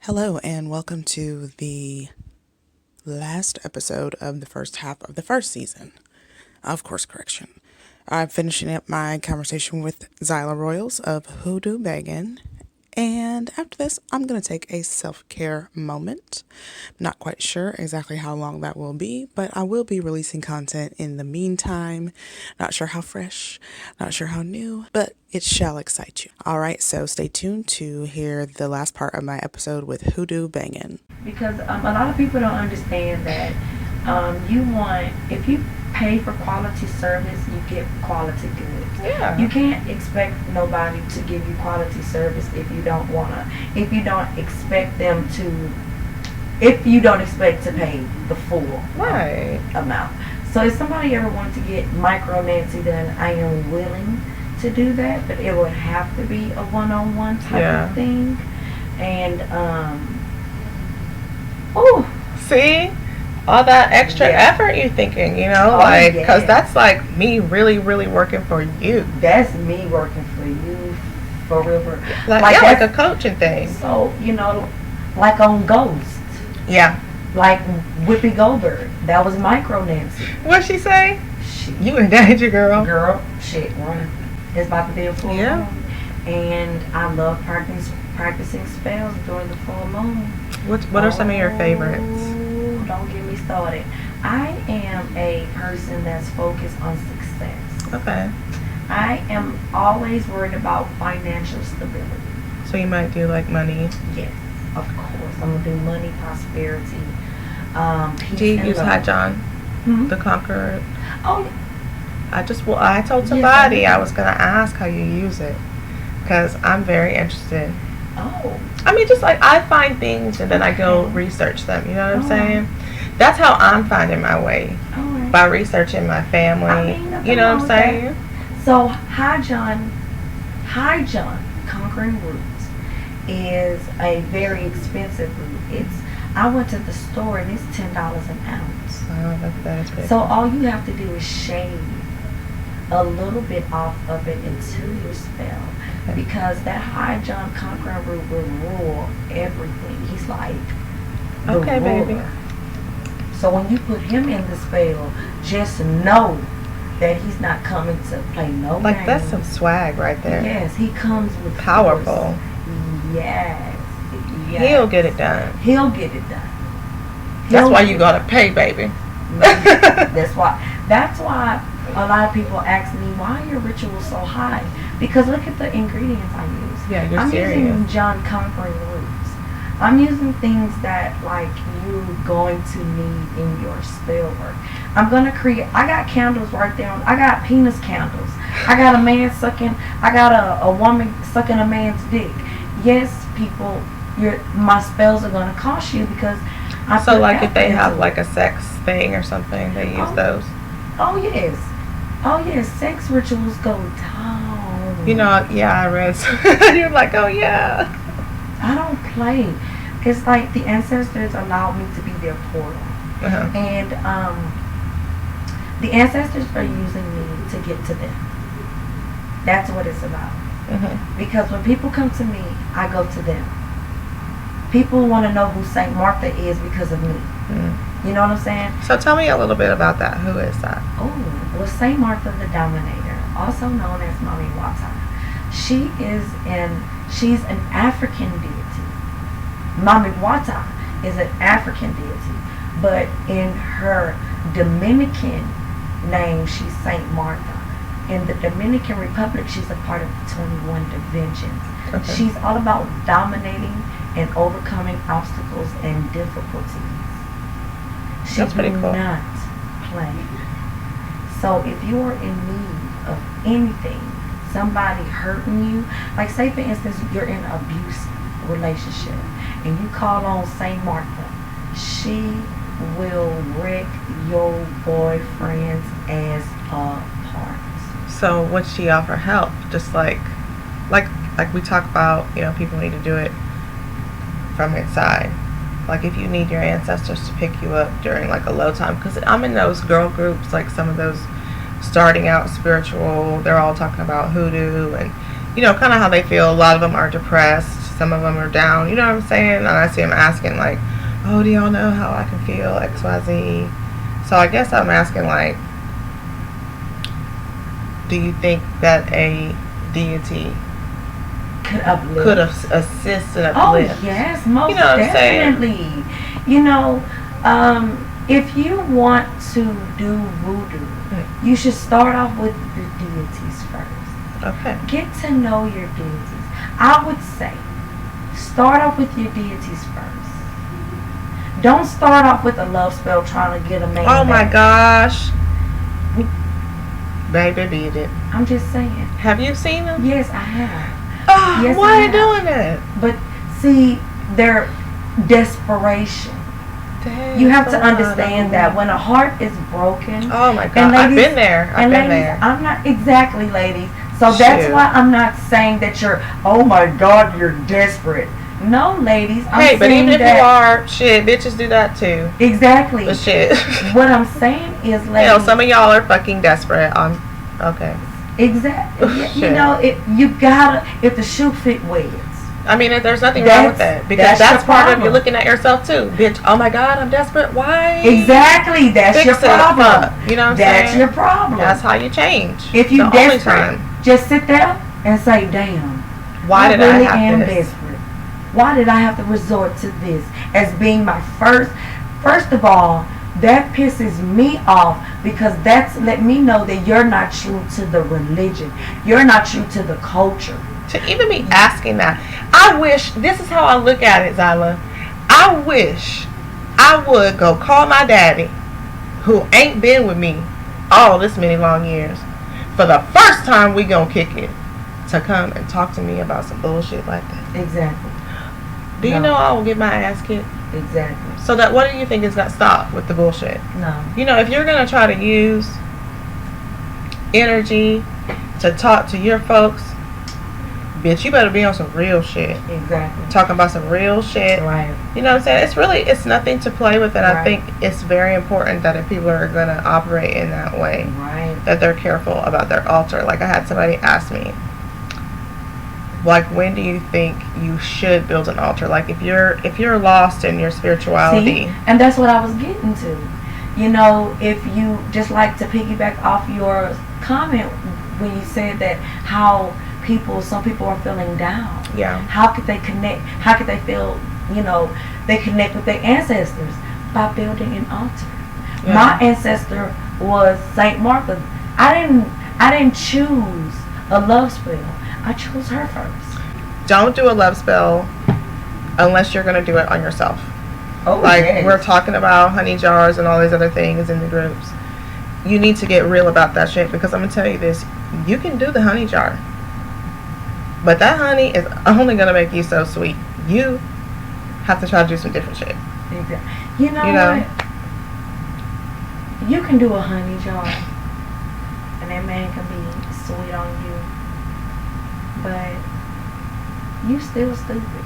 Hello, and welcome to the last episode of the first half of the first season of Course Correction. I'm finishing up my conversation with Xyla Royals of Hoodoo Bangin, and after this, I'm going to take a self-care moment. Not quite sure exactly how long that will be, but I will be releasing content in the meantime. Not sure how fresh, not sure how new, but it shall excite you. All right, so stay tuned to hear the last part of my episode with Hoodoo Bangin. Because a lot of people don't understand that if you pay for quality service, you get quality goods. Yeah. You can't expect nobody to give you quality service if you don't expect to pay the full Right. amount. So if somebody ever wanted to get micro Nancy done, I am willing to do that, but it would have to be a one-on-one type of thing. And See? All that extra effort you're thinking, because that's like me really, really working for you. That's me working for you, for real. Like a coaching thing. So, like on Ghost. Yeah. Like Whoopi Goldberg. That was micro Nancy. What'd she say? You in danger, girl. Run. It's about to be a full moon. And I love practicing spells during the full moon. What are some of your favorites? Don't get me started. I am a person that's focused on success. Okay. I am always worried about financial stability. So you might do like money? Yes, of course. I'm going to do money, prosperity, peace. Do you use John Conqueror? Oh, I told somebody I was going to ask how you use it because I'm very interested. Oh. I mean, just like I find things and then I go research them. You know what I'm saying? That's how I'm finding my way, by researching my family. You know what I'm saying? So High John Conquering Roots is a very expensive root. I went to the store and it's $10 an ounce. Oh, that is big. So all you have to do is shave a little bit off of it into your spell. Because that High John Conqueror root will rule everything. He's like the ruler. Baby. So when you put him in the spell, just know that he's not coming to play no games. Like that's some swag right there. Yes, he comes with powerful. Force. Yes. He'll get it done. That's why you gotta pay, baby. That's why a lot of people ask me, why are your rituals so high? Because look at the ingredients I use. Yeah, I'm serious. using John Conquering roots. I'm using things that like you're going to need in your spell work. I got candles right there. I got penis candles. I got a man sucking. I got a woman sucking a man's dick. Yes, people, my spells are going to cost you because So like if they have like a sex thing or something, they use those? Oh yes. Sex rituals go down. I read. You're like, oh yeah. I don't play. It's like the ancestors allowed me to be their portal. And the ancestors are using me to get to them. That's what it's about. Because when people come to me, I go to them. People want to know who Saint Martha is because of me. You know what I'm saying? So tell me a little bit about that. Who is that? Oh, well, Saint Martha the Dominator, also known as Mami Wata. She's an African deity. Mami Wata is an African deity, but in her Dominican name, she's Saint Martha. In the Dominican Republic, she's a part of the 21 divisions. Okay. She's all about dominating and overcoming obstacles and difficulties. She That's pretty cool. Not play. So if you are in need of anything, somebody hurting you, like say for instance you're in an abusive relationship and you call on Saint Martha, she will wreck your boyfriend's ass apart. So would she offer help? Just like we talk about, people need to do it from inside. Like if you need your ancestors to pick you up during like a low time, because I'm in those girl groups, like some of those starting out spiritual, they're all talking about hoodoo and kind of how they feel. A lot of them are depressed, some of them are down. You know what I'm saying? And I see them asking like, "Oh, do y'all know how I can feel XYZ?" So I guess I'm asking like, do you think that a deity could assist and uplift? Oh yes, most You know what I'm saying? definitely. You know, if you want to do voodoo, you should start off with the deities first. Okay. Get to know your deities. I would say, start off with your deities first. Don't start off with a love spell trying to get a man. Oh my back. gosh. Baby, beat it. I'm just saying. Have you seen them? Yes, I have. Oh, Yes, why I are you have. doing that? But see, their desperation. You have to understand that when a heart is broken. Oh my And God, I've ladies- been there. I've and been ladies, there. I'm not exactly, ladies. So that's Shoot. why I'm not saying that you're, oh my God, you're desperate. No, ladies. I'm Hey, but saying even if that, you are, shit, bitches do that too. exactly. But shit. What I'm saying is, ladies. Hell, some of y'all are fucking desperate. Okay. Exactly. You Shit. know, you gotta. If the shoe fit, wears. I mean, there's nothing wrong with That's- that because that's that's your part of problem. you looking at yourself too, bitch. Oh my God, I'm desperate. Why? Exactly. That's Fix your it, problem. fuck. You know what I'm That's saying? your problem. That's how you change. If you the only desperate, time. just sit there and say, "Damn, Why did really I am have this? desperate. Why did I have to resort to this as being my first? First of all, that pisses me off because that's let me know that you're not true to the religion. You're not true to the culture. To even be asking that, I wish, this is how I look at it, Xyla. I wish I would go call my daddy, who ain't been with me all this many long years, for the first time we gonna kick it, to come and talk to me about some bullshit like that. Exactly. Do you No. know I will get my ass kicked? Exactly. So that, what do you think is gonna stop with the bullshit? No. You know, if you're gonna try to use energy to talk to your folks, bitch, you better be on some real shit. Exactly. Talking about some real shit. Right. You know what I'm saying? It's nothing to play with, and I Right. think it's very important that if people are gonna operate in that way, Right. that they're careful about their altar. Like I had somebody ask me, like, when do you think you should build an altar? Like if you're lost in your spirituality. See, and that's what I was getting to. You know, if you just like to piggyback off your comment when you said that how some people are feeling down. Yeah. How could they connect? How could they feel, they connect with their ancestors by building an altar? Yeah. My ancestor was Saint Martha. I didn't choose a love spell. I chose her first. Don't do a love spell unless you're gonna do it on yourself. Oh, Like yes. we're talking about honey jars and all these other things in the groups. You need to get real about that shit because I'm gonna tell you this: you can do the honey jar, but that honey is only gonna make you so sweet. You have to try to do some different shit. Exactly. You know what? You can do a honey jar, and that man can be sweet on you, but you still stupid.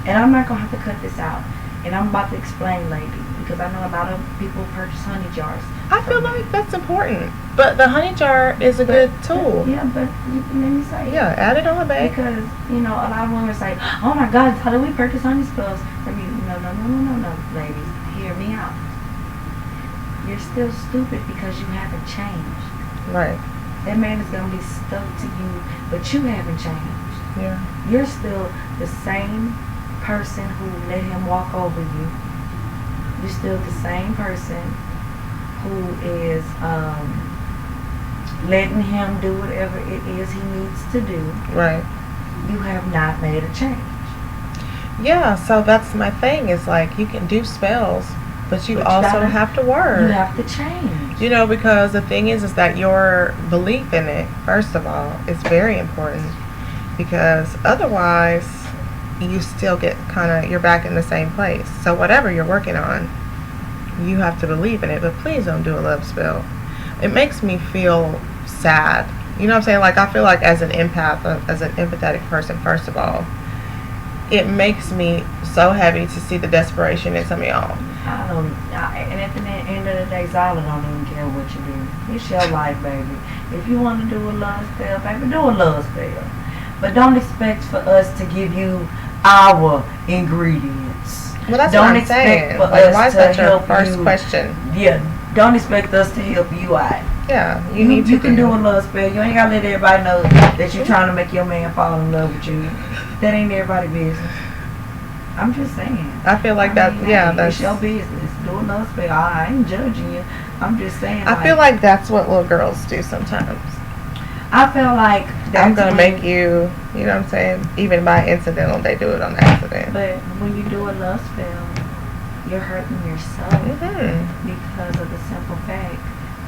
And I'm not gonna have to cut this out. And I'm about to explain, lady, because I know a lot of people purchase honey jars. I feel like that's important, but the honey jar is a good tool. Yeah, but let me say. Yeah, add it on, babe. Because, a lot of women say, oh my God, how do we purchase honey spells? From you? No, ladies, hear me out. You're still stupid because you haven't changed. Right. That man is going to be stuck to you, but you haven't changed. Yeah. You're still the same person who let him walk over you. You're still the same person who is letting him do whatever it is he needs to do. Right. You have not made a change. Yeah, so that's my thing is like you can do spells, but you But you also gotta- have to work. You have to change. Because the thing is that your belief in it, first of all, is very important because otherwise you still get you're back in the same place. So whatever you're working on, you have to believe in it, but please don't do a love spell. It makes me feel sad. You know what I'm saying? Like I feel like as an empath, as an empathetic person, first of all, it makes me so heavy to see the desperation in some of y'all. And at the end of the day, Xyla don't even care what you do. It's your life, baby. If you want to do a love spell, baby, do a love spell. But don't expect for us to give you our ingredients. Well, that's Don't what I'm saying. expect for Like, us why is to that your help first you. question? Yeah, don't expect us to help you out. Yeah, you need to. You can do a love spell. You ain't gotta let everybody know that you're trying to make your man fall in love with you. That ain't everybody's business. I'm just saying. I feel like I mean, hey, that's. it's your business. Do a love spell. I ain't judging you. I'm just saying. I feel like that's what little girls do sometimes. I feel like I'm gonna make you. You know what I'm saying? Even by incidental, they do it on accident. But when you do a love spell, you're hurting yourself because of the simple fact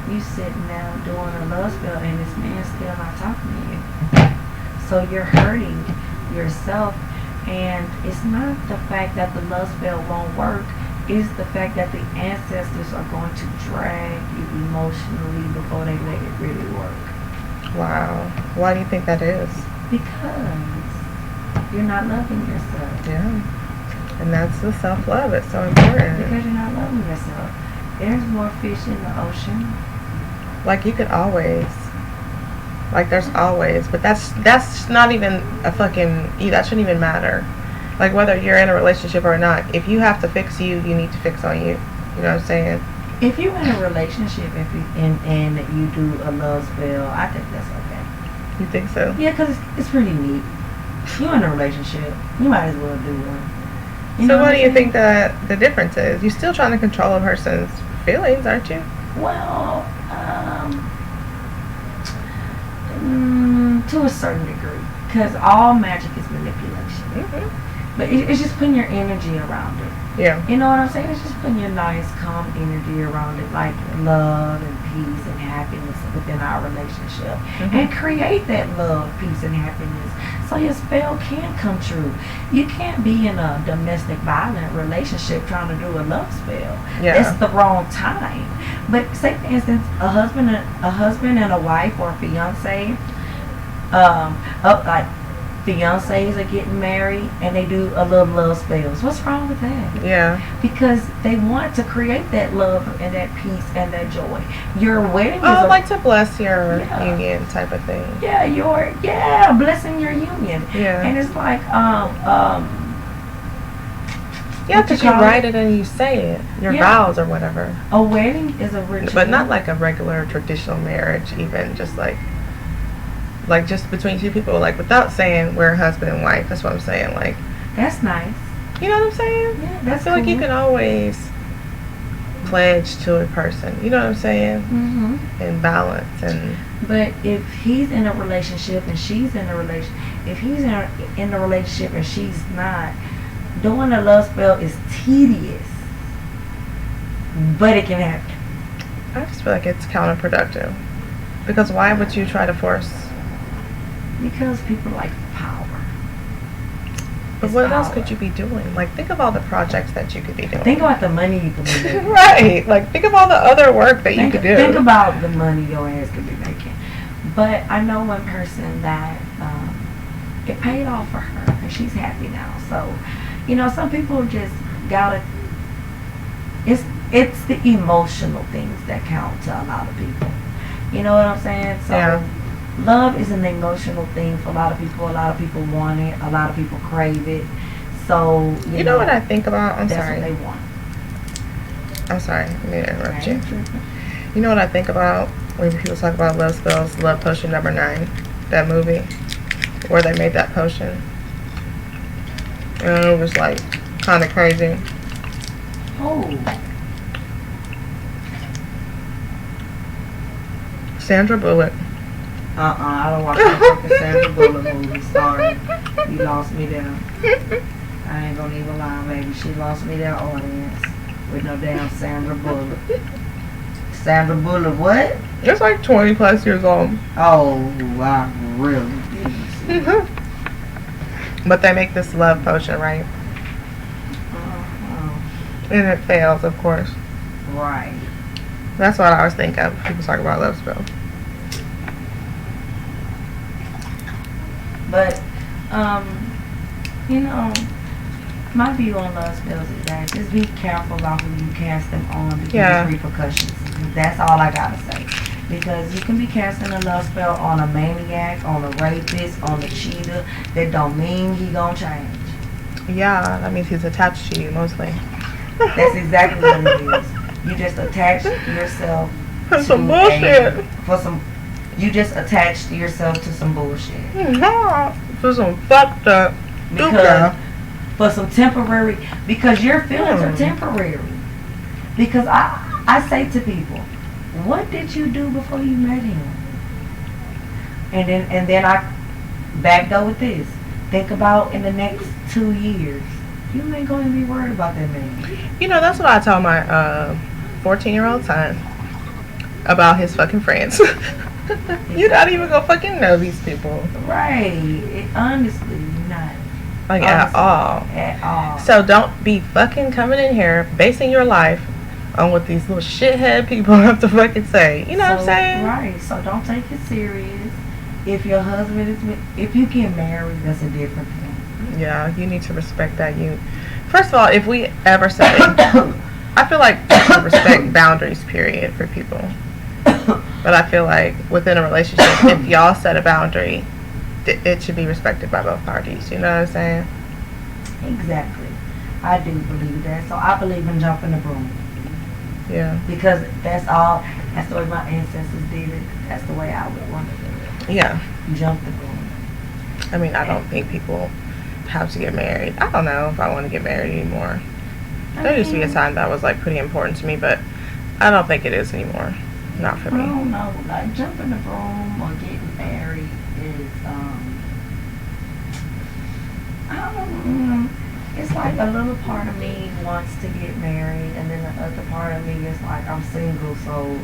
you sitting down doing a love spell and this man's still not talking to you. So you're hurting yourself, and it's not the fact that the love spell won't work. It's the fact that the ancestors are going to drag you emotionally before they let it really work. Wow. Why do you think that is? Because you're not loving yourself. Yeah. And that's the self-love. It's so important. Because you're not loving yourself. There's more fish in the ocean. Like, you could always. Like, there's always. But that's not even a fucking. That shouldn't even matter. Like, whether you're in a relationship or not, if you have to fix you, you need to fix on you. You know what I'm saying? If you're in a relationship and you do a love spell, I think that's okay. You think so? Yeah, because it's pretty neat. You're in a relationship. You might as well do one. You So know what do you I'm think the difference is? You're still trying to control a person's feelings, aren't you? saying? Well, to a certain degree. Because all magic is manipulation. But it's just putting your energy around it. Yeah. You know what I'm saying? It's just putting your nice, calm energy around it, like love and peace and happiness within our relationship. And create that love, peace, and happiness so your spell can come true. You can't be in a domestic violent relationship trying to do a love spell. Yeah. It's the wrong time. But say, for instance, a husband and a wife or a fiance, like fiancés are getting married and they do a little love spells. What's wrong with that? Yeah. Because they want to create that love and that peace and that joy. Your wedding is like to bless your Yeah. union type of thing. Yeah, blessing your union. Yeah. And it's like Yeah, because you write it and you say it. Your vows or whatever. a wedding is a ritual. But not like a regular traditional marriage, even just like just between two people, like without saying we're husband and wife. That's what I'm saying. Like, that's nice. you know what I'm saying? Yeah, I that's feel like you can always pledge to a person. You know what I'm saying? And balance and. But if he's in a relationship and she's in a relationship, if he's in a relationship and she's not, doing a love spell is tedious, but it can happen. I just feel like it's counterproductive. Because why would you try to force? Because people like power. But It's what else power. could you be doing? Like, think of all the projects that you could be doing. Think about the money you could be making. Right. Like, think of all the other work that you could do. Think about the money your ass could be making. But I know one person that it paid off for her, and she's happy now. So, you know, some people just gotta. It's the emotional things that count to a lot of people. You know what I'm saying? So, Yeah. love is an emotional thing for a lot of people. A lot of people want it. A lot of people crave it. So, You know what I think about? I'm that's sorry. what they want. I'm sorry. Let me interrupt you. Right? You know what I think about when people talk about love spells? Love Potion number 9. That movie where they made that potion. And it was like kind of crazy. Oh. Sandra Bullock. I don't watch no fucking Sandra Bullock movie. Sorry. You lost me there. I ain't gonna even lie, baby. She lost me there, audience. With no damn Sandra Bullock. Sandra Bullock, what? It's like 20 plus years old. Oh, I really didn't see. But they make this love potion, right? And it fails, of course. Right. That's what I always think of when people talk about love spells. But, you know, my view on love spells is that just be careful about who you cast them on because of repercussions. That's all I gotta say. Because you can be casting a love spell on a maniac, on a rapist, on a cheater. That don't mean he gonna change. Yeah, that means he's attached to you mostly. That's exactly what it is. You just attach yourself For some bullshit. You just attached yourself to some bullshit. For some fucked up. Because for some temporary, because your feelings are temporary. Because I say to people, what did you do before you met him? And then I backdoor with this. Think about in the next 2 years. You ain't going to be worried about that man. You know, that's what I tell my 14-year-old son about his fucking friends. You're not even gonna fucking know these people. Right. Honestly, not. Like, at all. At all. So don't be fucking coming in here basing your life on what these little shithead people have to fucking say. You know what I'm saying? Right. So don't take it serious. If your husband is if you get married, that's a different thing. Yeah, you need to respect that. First of all, if we ever say, I feel like we should respect boundaries, period, for people. But I feel like within a relationship, if y'all set a boundary, it should be respected by both parties. You know what I'm saying? Exactly. I do believe that. So I believe in jumping the broom. Yeah. Because that's the way my ancestors did it. That's the way I would want to do it. Yeah. Jump the broom. I mean, I don't think people have to get married. I don't know if I want to get married anymore. There used to be a time that was like pretty important to me, but I don't think it is anymore. Not for me. I don't know. Like jumping the broom or getting married is I don't know. It's like a little part of me wants to get married, and then the other part of me is like I'm single, so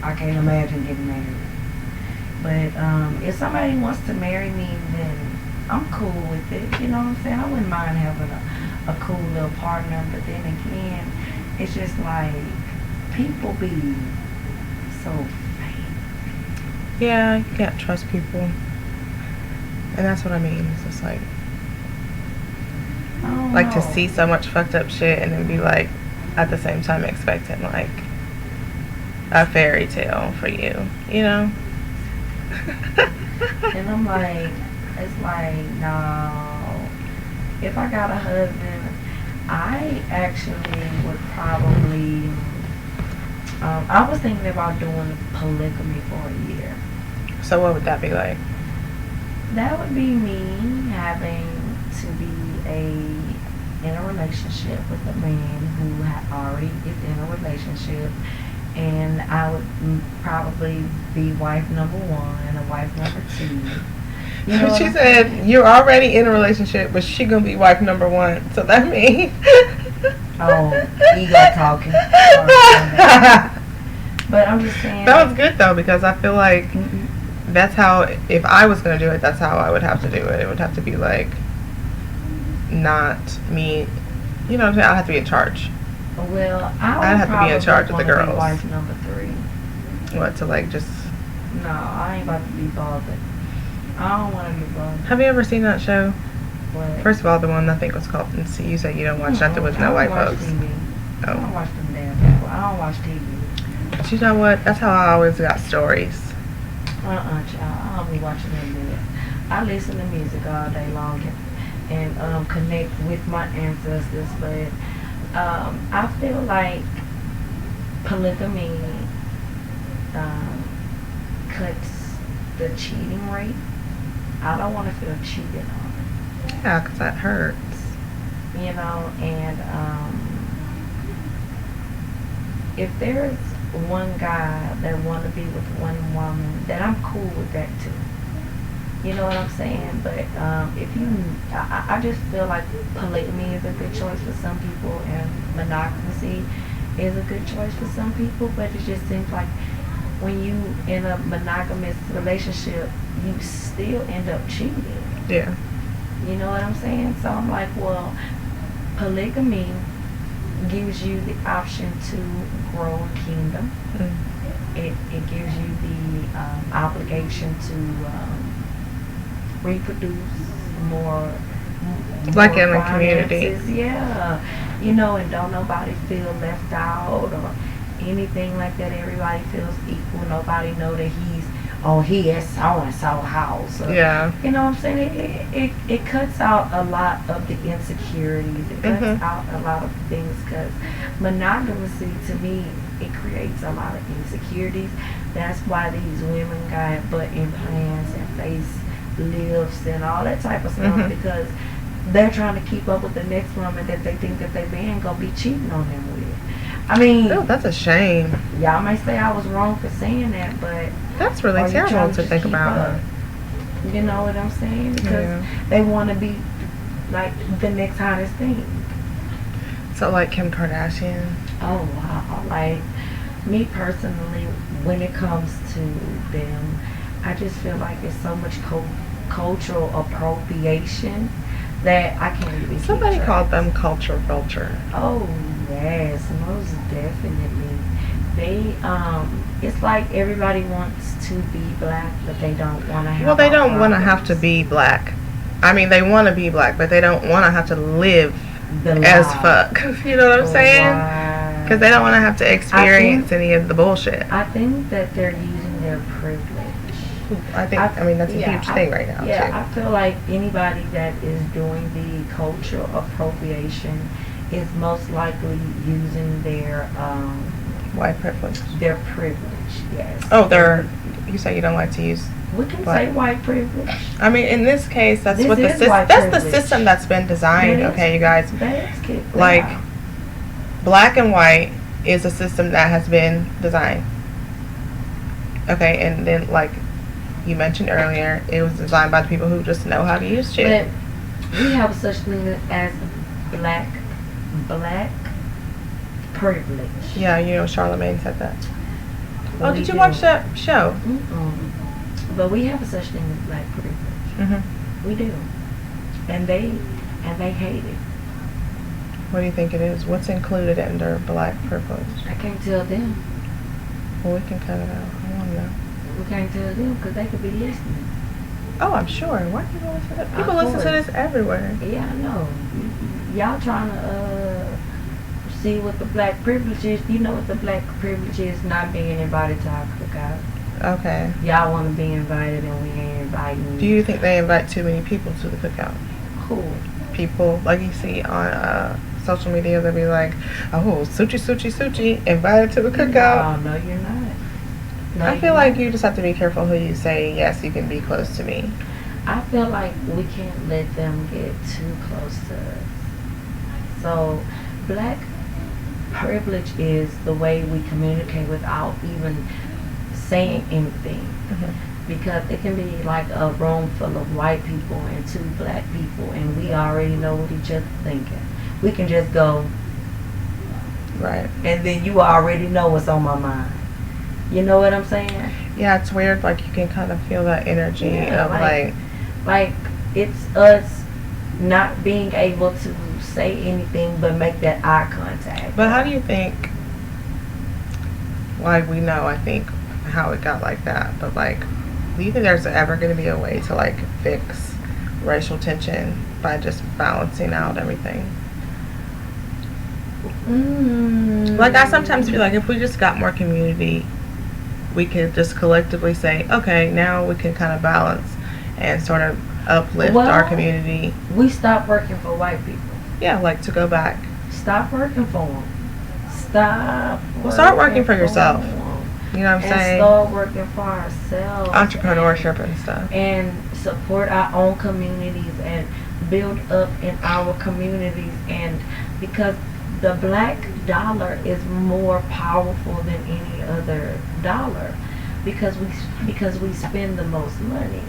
I can't imagine getting married. But if somebody wants to marry me, then I'm cool with it. You know what I'm saying? I wouldn't mind having a cool little partner, but then again, it's just like people be so fake. Yeah, you can't trust people. And that's what I mean. It's just like to see so much fucked up shit and then be like, at the same time expecting like a fairy tale for you, you know? And I'm like, it's like, no. If I got a husband, I actually would probably, I was thinking about doing polygamy for a year. So what would that be like? That would be me having to be in a relationship with a man who already is in a relationship, and I would probably be wife number 1 or wife number 2. You know she said you're already in a relationship, but she gonna be wife number 1. So that means ego talking. But I'm just saying that was good though, because I feel like that's how, if I was gonna do it, that's how I would have to do it. It would have to be like not me, you know what I'm saying? I'd have to be in charge. Well, I'd have to be in charge of the girls. Wife number 3. What, to like just? No, I ain't about to be bothered. I don't want to be bothered. Have you ever seen that show? What? First of all, the one I think was called. You said you don't watch nothing with no white folks. TV. Oh. I don't watch them damn people. I don't watch TV. But you know what? That's how I always got stories. Child. I don't be watching them do it. I listen to music all day long and connect with my ancestors, but I feel like polygamy cuts the cheating rate. I don't want to feel cheated on. Yeah, because that hurts. You know, and if there's one guy that want to be with one woman, then I'm cool with that too. You know what I'm saying? But if you, I just feel like polygamy is a good choice for some people, and monogamy is a good choice for some people. But it just seems like when you in a monogamous relationship, you still end up cheating. Yeah. You know what I'm saying? So I'm like, well, polygamy gives you the option to grow a kingdom. It gives you the obligation to reproduce more like in the community. Yeah, you know, and don't nobody feel left out or anything like that. Everybody feels equal. Nobody know that he is so and so house. Or, Yeah. you know what I'm saying? It cuts out a lot of the insecurities. It cuts out a lot of things because monogamy to me, it creates a lot of insecurities. That's why these women got butt implants and face lifts and all that type of stuff because they're trying to keep up with the next woman that they think that they man gonna be cheating on them with. I mean, Oh, that's a shame. y'all may say I was wrong for saying that, but That's really are you terrible trying to think keep about. up? You know what I'm saying? Because Yeah. they want to be like the next hottest thing. So like Kim Kardashian. Oh wow! Like me personally, when it comes to them, I just feel like it's so much cultural appropriation that I can't even. Somebody keep called track. them culture vulture. Oh yes, most definitely. They it's like everybody wants to be black, but they don't want to have. Well, they our don't want to have to problems. be black. I mean, they want to be black, but they don't want to have to live The as lie. fuck. You know what I'm saying? Right. Because they don't want to have to experience any of the bullshit. I think that they're using their privilege. I mean, that's a huge thing right now, Yeah, too. I feel like anybody that is doing the cultural appropriation is most likely using their White privilege. privilege. Yes. Oh, you say you don't like to use. We can But- say white privilege. I mean, in this case, that's This what is white that's the privilege. system that's been designed. It is. Okay, you guys. That's kicked Like, out. Black and white is a system that has been designed. Okay, and then like you mentioned earlier, it was designed by the people who just know how to use shit. But we have such thing as black privilege. Yeah, you know, Charlamagne said that. Oh, We did you do. watch that show? But we have such thing as black privilege. Mm-hmm. We do, and they hate it. What do you think it is? What's included under black privilege? I can't tell them. Well, we can cut it out. I want to know. We can't tell them because they could be listening. Oh, I'm sure. Why people listen to that? People Of listen to course. this everywhere. Yeah, I know. Y'all trying to see what the black privilege is. You know what the black privilege is? Not being invited to our cookout. Okay. Y'all want to be invited and we ain't inviting. Do you think they invite too many people to the cookout? Who? People, like you see on social media, they'll be like, oh, Suchi, invited to the cookout. No, you're not. No, I feel you're like not. you just have to be careful who you say, yes, you can be close to me. I feel like we can't let them get too close to us. So, black privilege is the way we communicate without even saying anything. Mm-hmm. Because it can be like a room full of white people and two black people, and we already know what each other's thinking. We can just go, Right. and then you already know what's on my mind. You know what I'm saying? Yeah, it's weird. Like, you can kind of feel that energy Yeah, of, like it's us not being able to say anything but make that eye contact. But how do you think, like, we know, I think, how it got like that, but, like, do you think there's ever going to be a way to, like, fix racial tension by just balancing out everything? Like, I sometimes feel like if we just got more community, we could just collectively say, okay, now we can kind of balance and sort of uplift our community. We stop working for white people. Yeah, like to go back. Stop working for them. Stop. Well, start working for yourself. them. You know what I'm And saying? start working for ourselves. Entrepreneurship and stuff. And support our own communities and build up in our communities. And because the black dollar is more powerful than any other dollar, because we spend the most money.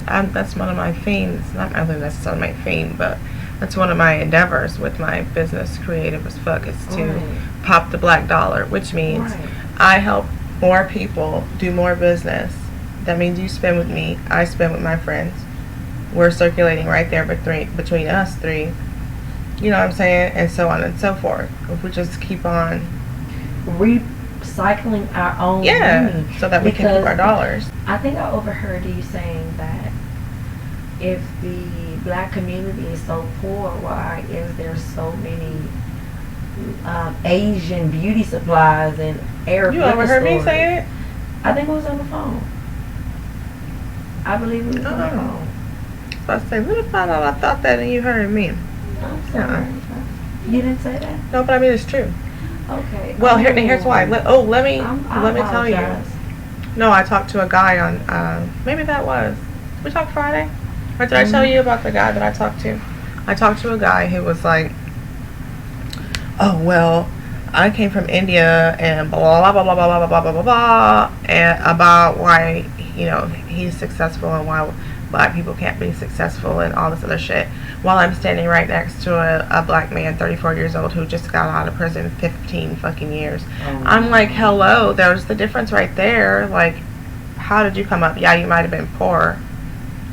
That's one of my themes. Not really necessarily my theme, but that's one of my endeavors with my business, Creative as Fuck, is to Right. pop the black dollar, which means Right. I help more people do more business. That means you spend with me, I spend with my friends. We're circulating right there between us three. You know what I'm saying? And so on and so forth. If we just keep on Recycling our own money. so that we can keep our dollars. I think I overheard you saying that if the black community is so poor, why is there so many Asian beauty supplies and Arab You liquor overheard me stores. say it? I think it was on the phone. I believe it was on the Oh. phone. So I say, let me find out I thought that and you heard me. I'm sorry. You didn't say that? No, but I mean, it's true. Okay. Well, here's why. Let me I tell you. apologize. No, I talked to a guy on, maybe that was, we talked Friday? Or did I tell you about the guy that I talked to? I talked to a guy who was like, oh, well, I came from India and blah, blah, blah, blah, blah, blah, blah, blah, blah, blah, and about why, you know, he's successful and why black people can't be successful and all this other shit. While I'm standing right next to a black man, 34 years old, who just got out of prison 15 fucking years. I'm like, hello, there's the difference right there. Like, how did you come up? Yeah, you might have been poor,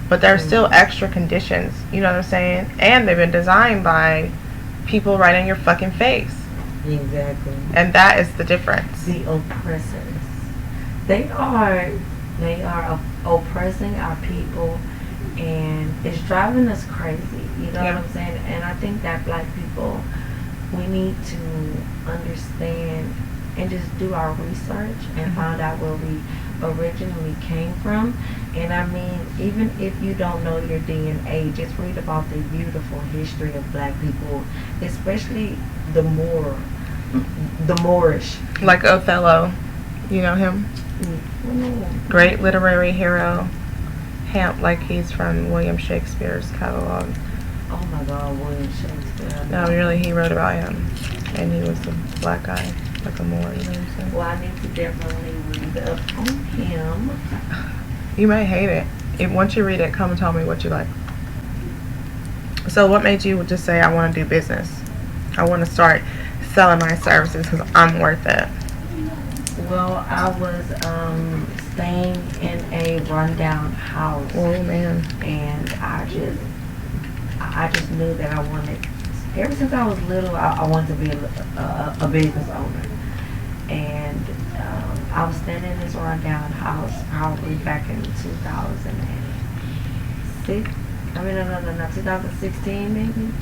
but there's still extra conditions. You know what I'm saying? And they've been designed by people right in your fucking face. Exactly. And that is the difference. The oppressors. They are oppressing our people, and it's driving us crazy. You know what I'm saying? And I think that black people, we need to understand and just do our research and find out where we originally came from. And I mean, even if you don't know your DNA, just read about the beautiful history of black people, especially the Moorish. Like Othello, you know him? Great literary hero. Like he's from William Shakespeare's catalog. Oh my God, William Shakespeare. No, really, he wrote about him. And he was a black guy, like a Moor, you know what I'm saying? Well, I need to definitely read up on him. You may hate it. Once you read it, come and tell me what you like. So what made you just say, I want to do business? I want to start selling my services because I'm worth it. Well, I was staying in a rundown house. Oh, man. And I just knew that I wanted, ever since I was little, I wanted to be a business owner. And I was staying in this rundown house probably back in 2006. I mean, no, 2016 maybe.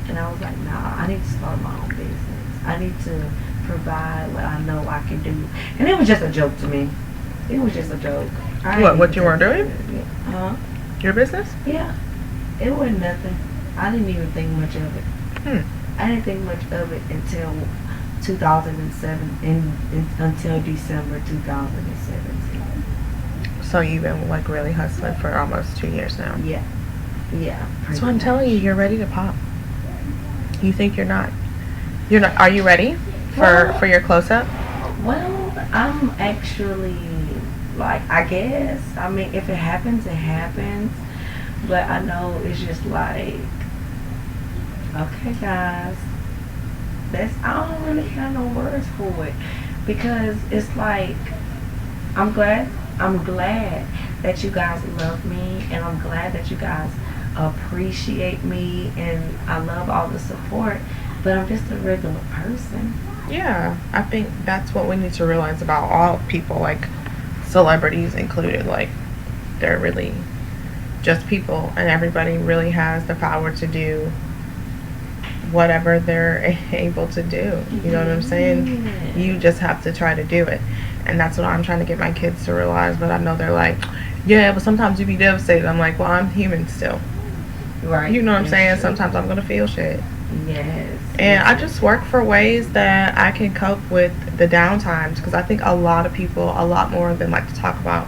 And I was like, nah, I need to start my own business. I need to provide what I know I can do. And it was just a joke to me. It was just a joke. What you were doing? Huh? Your business? Yeah. It wasn't nothing. I didn't even think much of it. I didn't think much of it until 2007, until December 2017. So you've been like really hustling for almost 2 years now. Yeah. So I'm telling you, you're ready to pop. You think you're not? You're not. Are you ready for your close up? Well, I'm actually like, I guess. I mean, if it happens, it happens. But I know it's just like, okay, guys. I don't really have no words for it, because it's like, I'm glad that you guys love me, and I'm glad that you guys appreciate me, and I love all the support, but I'm just a regular person. Yeah, I think that's what we need to realize about all people, like celebrities included. Like, they're really just people, and everybody really has the power to do whatever they're able to do. You know what I'm saying? You just have to try to do it. And that's what I'm trying to get my kids to realize. But I know they're like, yeah, but sometimes you be devastated. I'm like, well, I'm human still. Right. You know what I'm saying? Sometimes I'm going to feel shit. Yes. And I just work for ways that I can cope with the downtimes, because I think a lot of people, a lot more than like to talk about,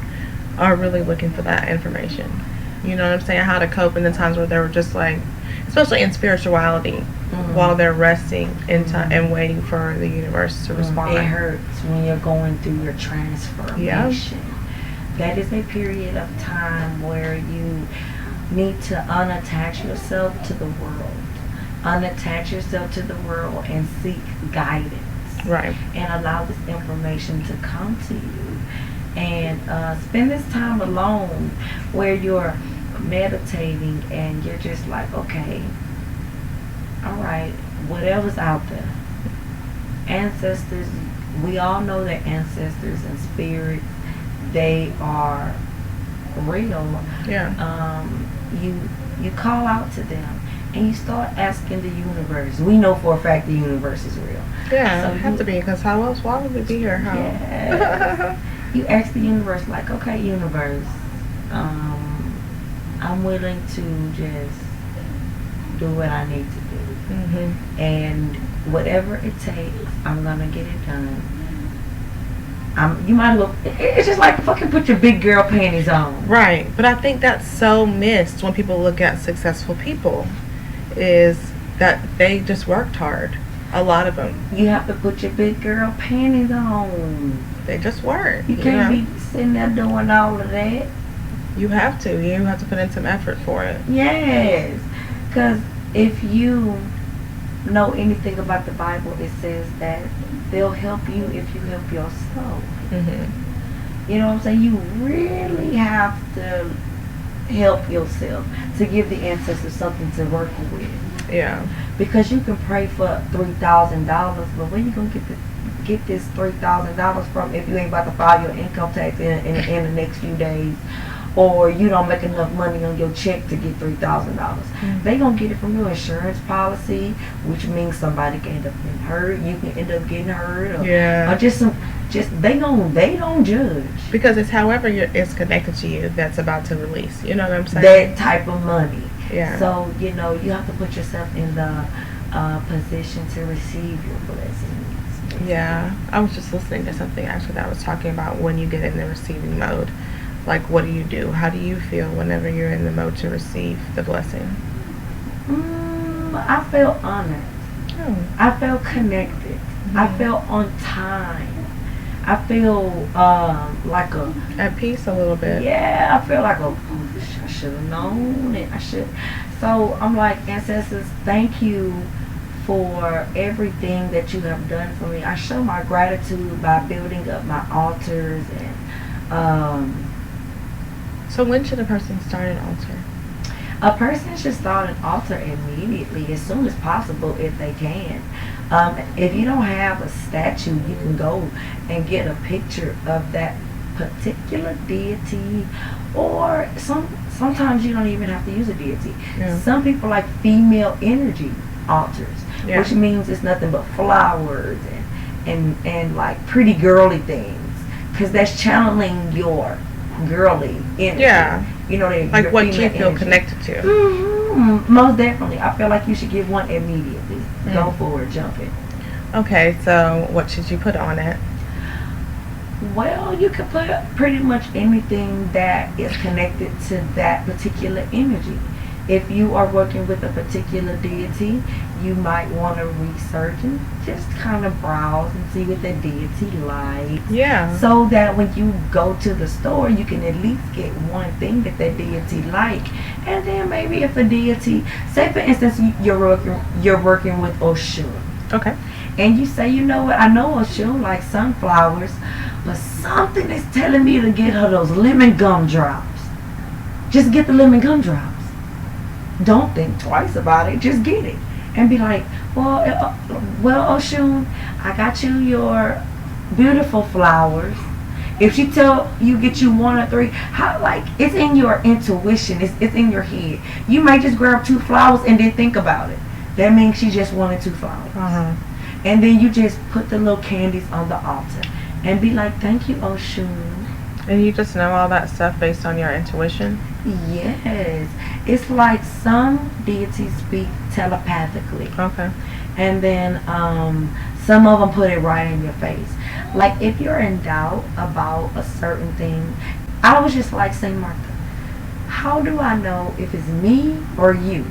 are really looking for that information. You know what I'm saying? How to cope in the times where they were just like, especially in spirituality, while they're resting in time and waiting for the universe to respond. It hurts when you're going through your transformation. Yeah. That is a period of time where you need to unattach yourself to the world. Unattach yourself to the world and seek guidance. Right. And allow this information to come to you. And spend this time alone where you're meditating and you're just like, okay, all right, whatever's out there. Ancestors, we all know that ancestors and spirits, they are real. Yeah. You call out to them, and you start asking the universe. We know for a fact the universe is real. Yeah, So it have to be, because how else, why would we be here? How? Yeah. You ask the universe, like, okay, universe, I'm willing to just do what I need to do. Mm-hmm. And whatever it takes, I'm gonna get it done. You might as well. It's just like fucking put your big girl panties on. Right, but I think that's so missed when people look at successful people, is that they just worked hard. A lot of them. You have to put your big girl panties on. They just work. You can't be sitting there doing all of that. You have to. You have to put in some effort for it. Yes, because if you know anything about the Bible, it says that they'll help you if you help yourself. Mm-hmm. You know what I'm saying? You really have to help yourself to give the ancestors something to work with. Yeah. Because you can pray for $3,000, but where you gonna get this $3,000 from if you ain't about to file your income tax in the next few days, or you don't make enough money on your check to get $3,000? Mm-hmm. They gonna get it from your insurance policy, which means somebody can end up getting hurt. You can end up getting hurt, or they don't judge. Because it's however it's connected to you that's about to release. You know what I'm saying? That type of money. Yeah. So, you have to put yourself in the position to receive your blessings. Yeah. I was just listening to something actually that was talking about when you get in the receiving mode. Like, what do you do? How do you feel whenever you're in the mode to receive the blessing? I felt honored. Oh. I felt connected. Mm-hmm. I felt on time. I feel like at peace a little bit. Yeah, I feel like I should have known it. So I'm like, ancestors, thank you for everything that you have done for me. I show my gratitude by building up my altars and. So when should a person start an altar? A person should start an altar immediately, as soon as possible if they can. If you don't have a statue, you can go and get a picture of that particular deity, or sometimes you don't even have to use a deity. Yeah. Some people like female energy altars, yeah. which means it's nothing but flowers and like pretty girly things, because that's channeling your girly energy. Yeah. You know, like what you feel energy. Connected to. Mm-hmm. Most definitely. I feel like you should get one immediately. Go for it, jump it. Okay, so what should you put on it? Well, you can put pretty much anything that is connected to that particular energy. If you are working with a particular deity, you might want to research and just kind of browse and see what that deity likes. Yeah. So that when you go to the store, you can at least get one thing that deity like. And then maybe if a deity, say for instance, you're working with Oshun. Okay. And you say, you know what, I know Oshun likes sunflowers, but something is telling me to get her those lemon gumdrops. Just get the lemon gumdrops. Don't think twice about it. Just get it. And be like, well, Oshun, I got you your beautiful flowers. If she tell you get you one or three, it's in your intuition. It's in your head. You might just grab 2 flowers and then think about it. That means she just wanted 2 flowers. Uh-huh. And then you just put the little candies on the altar and be like, thank you, Oshun. And you just know all that stuff based on your intuition? Yes. It's like some deities speak telepathically. Okay. And then some of them put it right in your face. Like if you're in doubt about a certain thing, I was just like, Saint Martha, how do I know if it's me or you?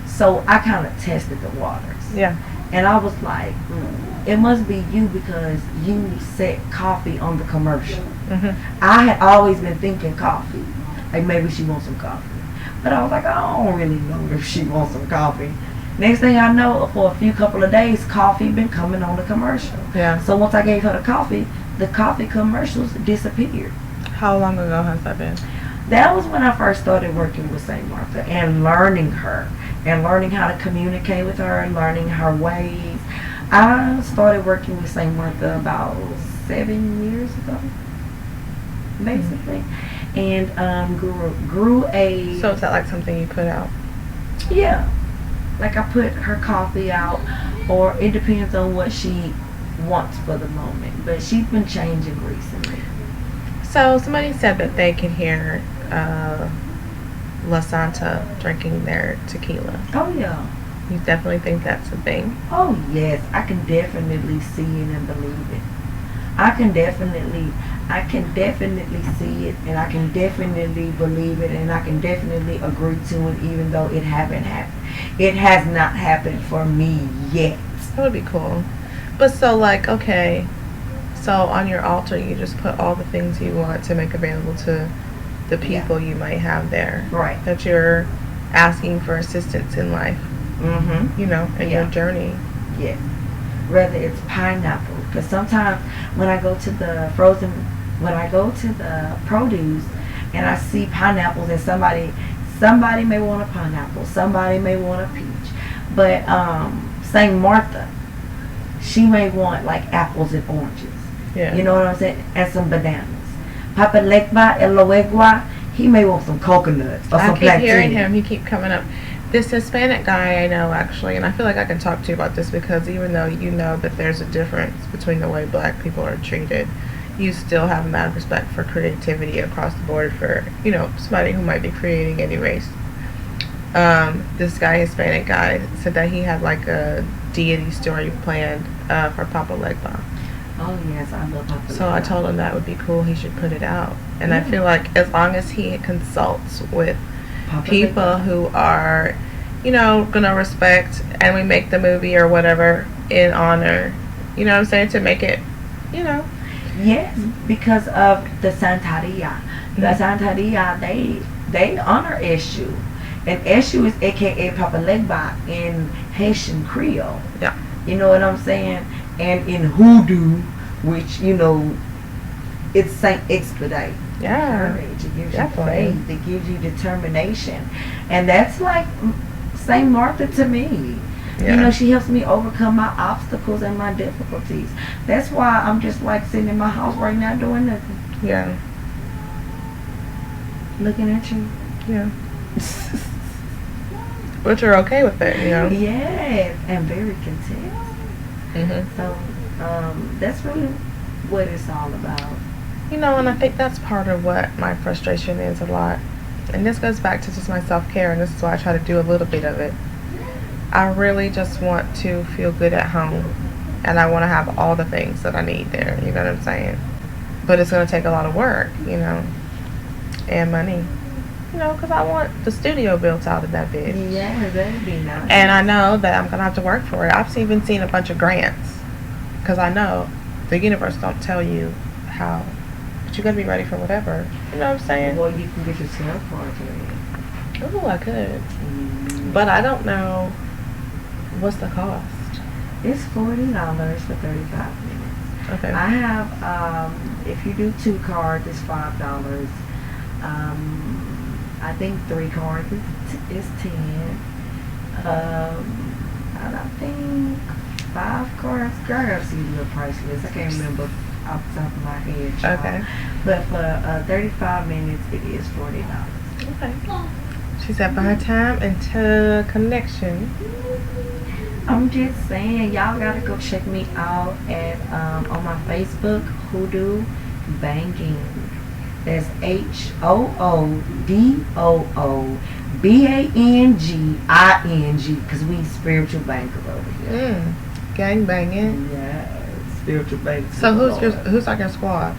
So I kind of tested the waters. Yeah. And I was like, it must be you because you said coffee on the commercial. Mm-hmm. I had always been thinking coffee. Like maybe she wants some coffee. But I was like, I don't really know if she wants some coffee. Next thing I know, for a couple of days, coffee been coming on the commercial. Yeah. So once I gave her the coffee commercials disappeared. How long ago has that been? That was when I first started working with Saint Martha and learning her and learning how to communicate with her and learning her ways. I started working with Saint Martha about 7 years ago, basically, and grew a. So is that like something you put out? Yeah, Like I put her coffee out, or it depends on what she wants for the moment. But she's been changing recently. So somebody said that they could hear La Santa drinking their tequila. Oh yeah. You definitely think that's a thing? Oh yes, I can definitely see it and believe it. I can definitely see it, and I can definitely believe it, and I can definitely agree to it, even though it haven't happened. It has not happened for me yet. That would be cool. But so like, okay, so on your altar you just put all the things you want to make available to the people you might have there. Right. That you're asking for assistance in life. Mm-hmm. You know, in your journey. Yes. Whether it's pineapple, because sometimes when I go to the produce and I see pineapples, and somebody may want a pineapple, somebody may want a peach, but Saint Martha, she may want like apples and oranges. Yeah. You know what I'm saying? And some bananas. Papa Lekba Eloegwa, he may want some coconuts or some I keep hearing plantain. him. He keep coming up. This Hispanic guy I know, actually, and I feel like I can talk to you about this, because even though you know that there's a difference between the way black people are treated, you still have a mad respect for creativity across the board for, you know, somebody who might be creating any race. This guy, Hispanic guy, said that he had like a deity story planned for Papa Legba. Oh yes, I love Papa So I Legba. told him that would be cool. He should put it out. And I feel like as long as he consults with Papa people Legba. who are, you know, gonna respect, and we make the movie or whatever in honor, you know what I'm saying, to make it, you know. Yes, because of the Santeria. The Santeria, they honor Eshu. And Eshu is aka Papa Legba in Haitian Creole. Yeah. You know what I'm saying? And in Hoodoo, which, you know, it's Saint Expedite. Yeah. Courage. It gives Definitely. you faith. It gives you determination. And that's like Saint Martha to me. Yeah. You know, she helps me overcome my obstacles and my difficulties. That's why I'm just like sitting in my house right now doing nothing. Yeah. Looking at you. Yeah. But you're okay with it, you know. Yes, and very content. Mhm. So, that's really what it's all about. You know, and I think that's part of what my frustration is a lot. And this goes back to just my self-care, and this is why I try to do a little bit of it. I really just want to feel good at home, and I want to have all the things that I need there, you know what I'm saying? But it's going to take a lot of work, you know, and money, you know, because I want the studio built out of that bitch. Yeah, that'd be nice. And I know that I'm going to have to work for it. I've even seen a bunch of grants, because I know the universe don't tell you how, but you got to be ready for whatever, you know what I'm saying? Well, you can get your sales project. Oh, I could. But I don't know what's the cost. It's $40 for 35 minutes. Okay. I have, if you do 2 cards, it's $5. I think 3 cards is 10. And I think 5 cards, girl, I see the price list. I can't remember off the top of my head. Child. Okay. But for 35 minutes, it is $40. Okay. She said for her time and to connection. I'm just saying, y'all gotta go check me out at on my Facebook, Hoodoo Bangin. That's HOODOOBANGING, because we spiritual banker over here. Gang banging. Yeah, spiritual banker. So who's like your squad?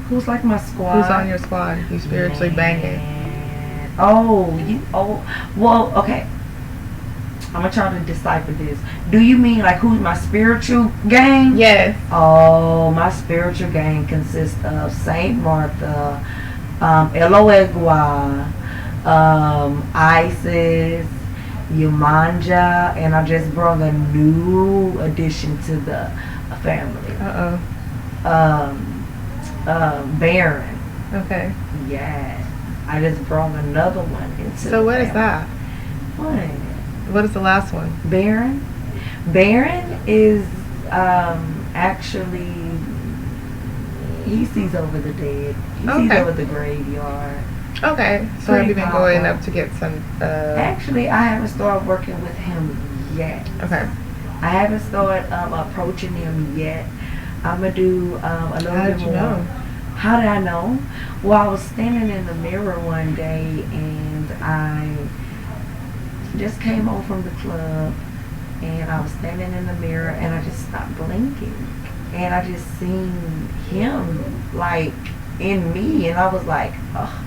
Who's like my squad? Who's on your squad? You spiritually banging. Well, okay. I'm gonna try to decipher this. Do you mean like who's my spiritual gang? Yes. Oh, my spiritual gang consists of Saint Martha, Eloegwa, Isis, Yumanja, and I just brought a new addition to the family. Baron. Okay. Yeah. I just brought another one into So the what is family. that? What? What is the last one? Baron? Baron is actually, he sees over the dead. He sees Okay. over the graveyard. Okay, so have Pretty you been going powerful. up to get some? Actually, I haven't started working with him yet. Okay. I haven't started approaching him yet. I'm gonna do a little How bit did you more. know? How did I know? Well, I was standing in the mirror one day and I just came home from the club and I was standing in the mirror and I just stopped blinking and I just seen him like in me and I was like, oh,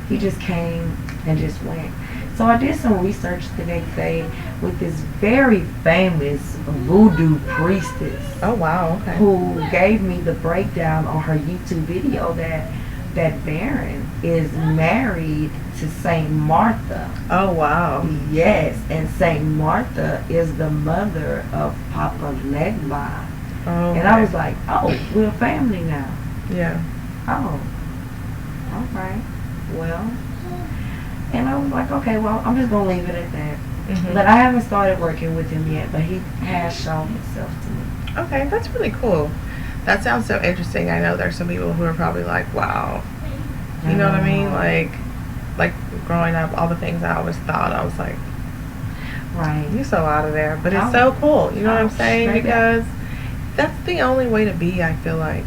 he just came and just went. So I did some research the next day with this very famous voodoo priestess Oh wow. Okay. who gave me the breakdown on her YouTube video that Baron is married to Saint Martha. Oh wow. Yes, and Saint Martha is the mother of Papa Legba. Oh. And I was like, oh, we're family now. Yeah. Oh, all right. Well, and I was like, okay, well, I'm just gonna leave it at that. Mhm. But I haven't started working with him yet, but he has shown himself to me. Okay, that's really cool. That sounds so interesting. I know there's some people who are probably like, wow. You know what I mean? Like growing up, all the things I always thought, I was like, Right. you so out of there. But it's so cool. You know what I'm saying? Straight Because that's the only way to be, I feel like.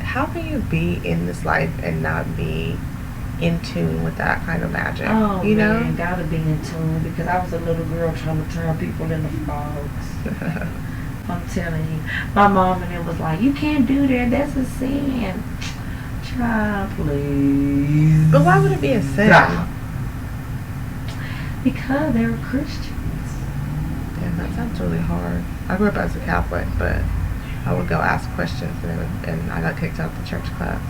How can you be in this life and not be in tune with that kind of magic? Oh, you know? man, gotta be in tune because I was a little girl trying to turn people into frogs. I'm telling you. My mom and them was like, you can't do that. That's a sin. Child, please. But why would it be a sin? Nah. Because they were Christians. Yeah, that sounds really hard. I grew up as a Catholic, but I would go ask questions and I got kicked out the church class.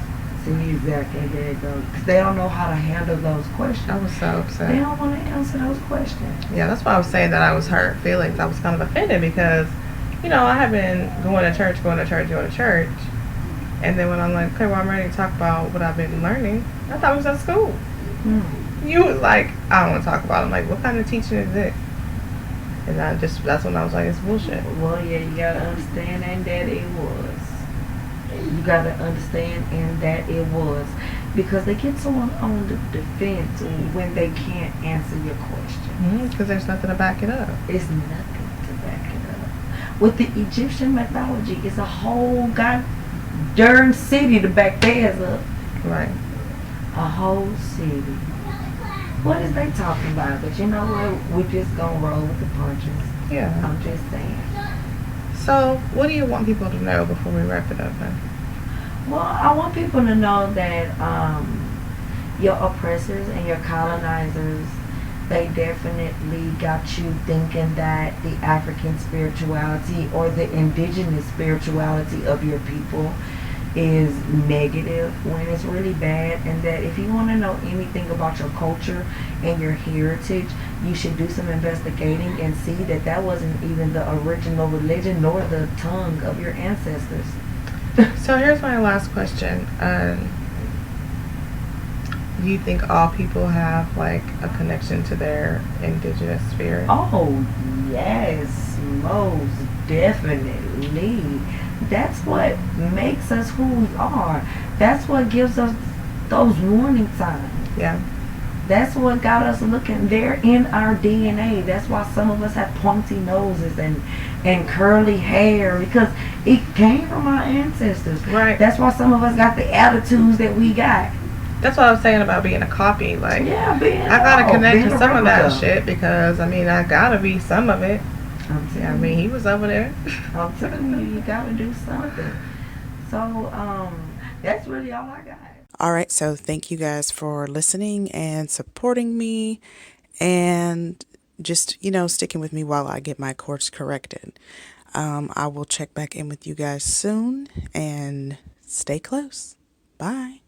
See, exactly. There you go. Because they don't know how to handle those questions. I was so upset. They don't want to answer those questions. Yeah, that's why I was saying that I was hurt feelings. I was kind of offended because, you know, I have been going to church. And then when I'm like, okay, well, I'm ready to talk about what I've been learning, I thought it was at school. You was like, I don't want to talk about it. I'm like, what kind of teaching is this? And that's when I was like, it's bullshit. Well, yeah, you got to understand and that it was. You got to understand and that it was. Because they get someone on the defense when they can't answer your question. Because there's nothing to back it up. It's nothing to back it up. With the Egyptian mythology, it's a whole darn city to back theirs up. Right. A whole city. What is they talking about? But you know what? We're just going to roll with the punches. Yeah. I'm just saying. So, what do you want people to know before we wrap it up then? Well, I want people to know that your oppressors and your colonizers, they definitely got you thinking that the African spirituality or the indigenous spirituality of your people is negative when it's really bad, and that if you want to know anything about your culture and your heritage, you should do some investigating and see that that wasn't even the original religion nor the tongue of your ancestors. So here's my last question. Do you think all people have like a connection to their indigenous spirit? Oh, yes, most definitely. That's what makes us who we are. That's what gives us those warning signs. Yeah. That's what got us looking. They're in our DNA. That's why some of us have pointy noses and curly hair, because it came from our ancestors. Right. That's why some of us got the attitudes that we got. That's what I was saying about being a copy. Like, Yeah, I gotta connect being with a some of that replica. shit because, I mean, I gotta be some of it. I'm Yeah, I telling mean, you. he was over there. I'm telling you, you gotta do something. So, that's really all I got. All right, so thank you guys for listening and supporting me and just, sticking with me while I get my course corrected. I will check back in with you guys soon and stay close. Bye.